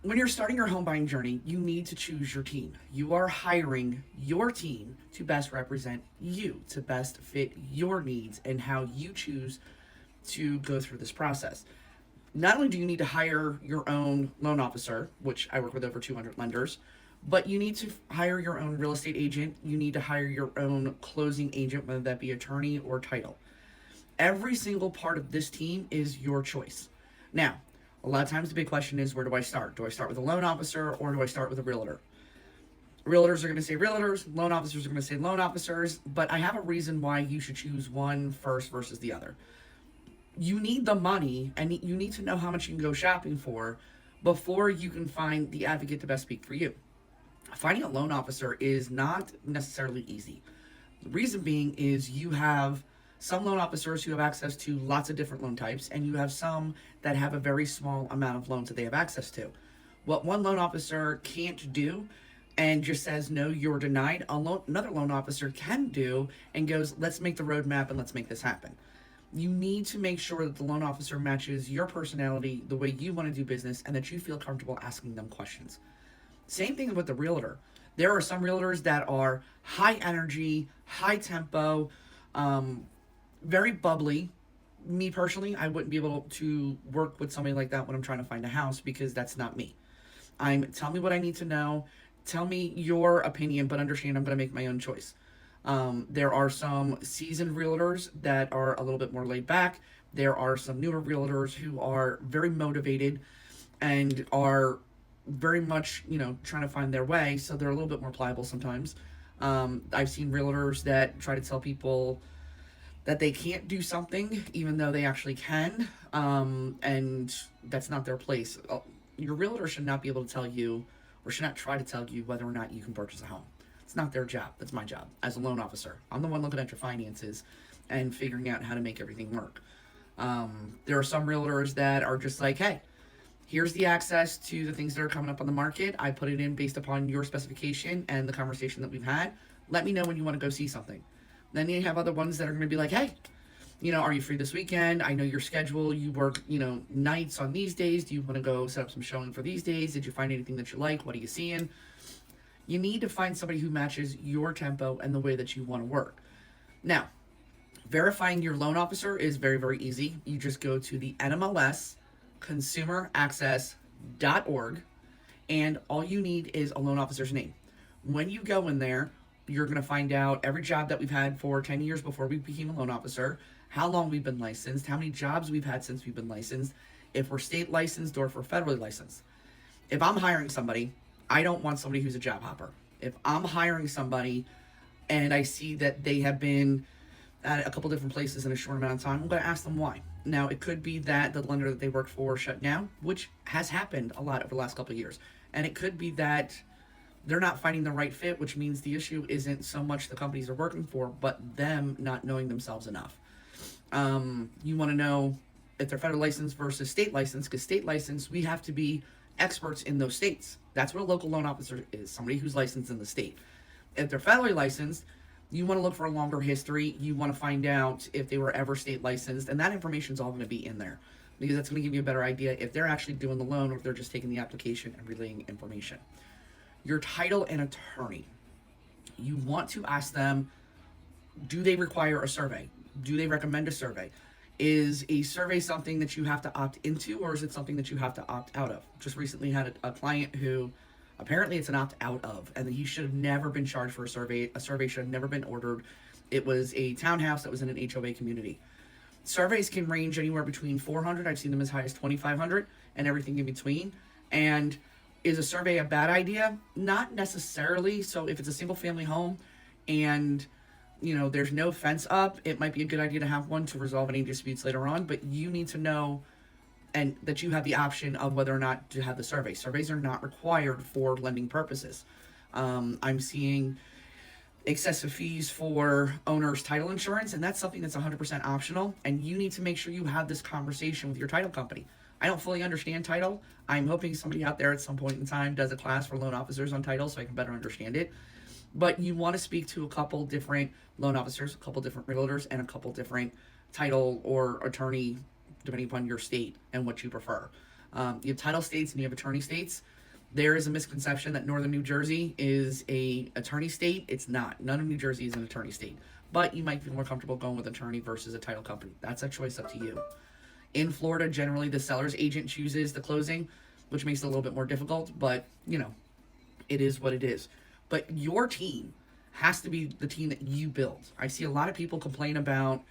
When you're starting your home buying journey, you need to choose your team. You are hiring your team to best represent you, to best fit your needs and how you choose to go through this process. Not only do you need to hire your own loan officer, which I work with over 200 lenders, but you need to hire your own real estate agent. You need to hire your own closing agent, whether that be attorney or title. Every single part of this team is your choice. Now, a lot of times the big question is, where do I start? Do I start with a loan officer or do I start with a realtor? Realtors are going to say realtors, loan officers are going to say loan officers, but I have a reason why you should choose one first versus the other. You need the money and you need to know how much you can go shopping for before you can find the advocate to best speak for you. Finding a loan officer is not necessarily easy. The reason being is you have some loan officers who have access to lots of different loan types, and you have some that have a very small amount of loans that they have access to. What one loan officer can't do and just says, no, you're denied, another loan officer can do and goes, let's make the roadmap and let's make this happen. You need to make sure that the loan officer matches your personality, the way you want to do business, and that you feel comfortable asking them questions. Same thing with the realtor. There are some realtors that are high energy, high tempo, very bubbly. Me personally, I wouldn't be able to work with somebody like that when I'm trying to find a house because that's not me. Tell me what I need to know, tell me your opinion, but understand I'm going to make my own choice. There are some seasoned realtors that are a little bit more laid back. There are some newer realtors who are very motivated and are very much, trying to find their way. So they're a little bit more pliable sometimes. I've seen realtors that try to tell people that they can't do something even though they actually can. And that's not their place. Your realtor should not be able to tell you or should not try to tell you whether or not you can purchase a home. It's not their job. That's my job as a loan officer. I'm the one looking at your finances and figuring out how to make everything work. There are some realtors that are just like, hey, here's the access to the things that are coming up on the market. I put it in based upon your specification and the conversation that we've had. Let me know when you want to go see something. Then you have other ones that are going to be like, hey, are you free this weekend? I know your schedule. You work, nights on these days. Do you want to go set up some showing for these days? Did you find anything that you like? What are you seeing? You need to find somebody who matches your tempo and the way that you want to work. Now, verifying your loan officer is very, very easy. You just go to the NMLS consumeraccess.org, and all you need is a loan officer's name. When you go in there, you're going to find out every job that we've had for 10 years before we became a loan officer, how long we've been licensed, how many jobs we've had since we've been licensed, if we're state licensed or if we're federally licensed. If I'm hiring somebody, I don't want somebody who's a job hopper. If I'm hiring somebody and I see that they have been at a couple different places in a short amount of time, I'm going to ask them why. Now, it could be that the lender that they work for shut down, which has happened a lot over the last couple of years. And it could be that they're not finding the right fit, which means the issue isn't so much the companies they're working for, but them not knowing themselves enough. You want to know if they're federal license versus state license, because state license, we have to be experts in those states. That's what a local loan officer is, somebody who's licensed in the state. If they're federally licensed, you want to look for a longer history. You want to find out if they were ever state licensed, and that information is all going to be in there because that's going to give you a better idea if they're actually doing the loan or if they're just taking the application and relaying information. Your title and attorney. You want to ask them, do they require a survey? Do they recommend a survey? Is a survey something that you have to opt into, or is it something that you have to opt out of? Just recently had a client who apparently it's an opt out of, and he should have never been charged for a survey. A survey should have never been ordered. It was a townhouse that was in an HOA community. Surveys can range anywhere between 400, I've seen them as high as 2,500, and everything in between. And is a survey a bad idea? Not necessarily. So if it's a single family home and there's no fence up, it might be a good idea to have one to resolve any disputes later on, but you need to know and that you have the option of whether or not to have the survey. Surveys are not required for lending purposes. I'm seeing excessive fees for owner's title insurance, and that's something that's 100% optional, and you need to make sure you have this conversation with your title company. I don't fully understand title. I'm hoping somebody out there at some point in time does a class for loan officers on title so I can better understand it. But you want to speak to a couple different loan officers, a couple different realtors, and a couple different title or attorney, depending upon your state and what you prefer. You have title states and you have attorney states. There is a misconception that Northern New Jersey is a attorney state. It's not. None of New Jersey is an attorney state. But you might feel more comfortable going with attorney versus a title company. That's a choice up to you. In Florida, generally the seller's agent chooses the closing, which makes it a little bit more difficult, but it is what it is. But your team has to be the team that you build. I see a lot of people complain about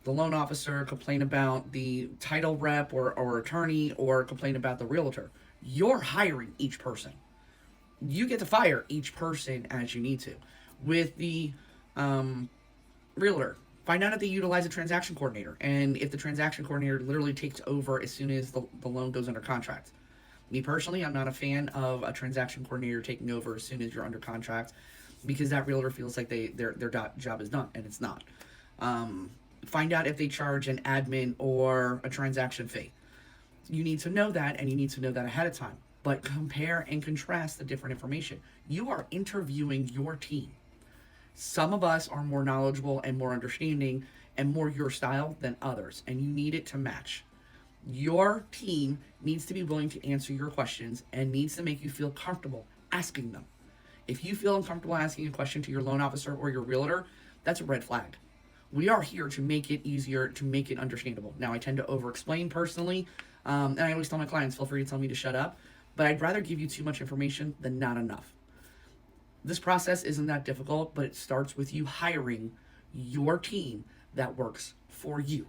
the loan officer, complain about the title rep or attorney, or complain about the realtor. You're hiring each person. You get to fire each person as you need to. With the realtor, find out if they utilize a transaction coordinator, and if the transaction coordinator literally takes over as soon as the loan goes under contract. Me personally, I'm not a fan of a transaction coordinator taking over as soon as you're under contract, because that realtor feels like their job is done, and it's not. Find out if they charge an admin or a transaction fee. You need to know that, and you need to know that ahead of time. But compare and contrast the different information. You are interviewing your team. Some of us are more knowledgeable and more understanding and more your style than others, and you need it to match. Your team needs to be willing to answer your questions and needs to make you feel comfortable asking them. If you feel uncomfortable asking a question to your loan officer or your realtor, that's a red flag. We are here to make it easier, to make it understandable. Now, I tend to over-explain personally, and I always tell my clients, feel free to tell me to shut up, but I'd rather give you too much information than not enough. This process isn't that difficult, but it starts with you hiring your team that works for you.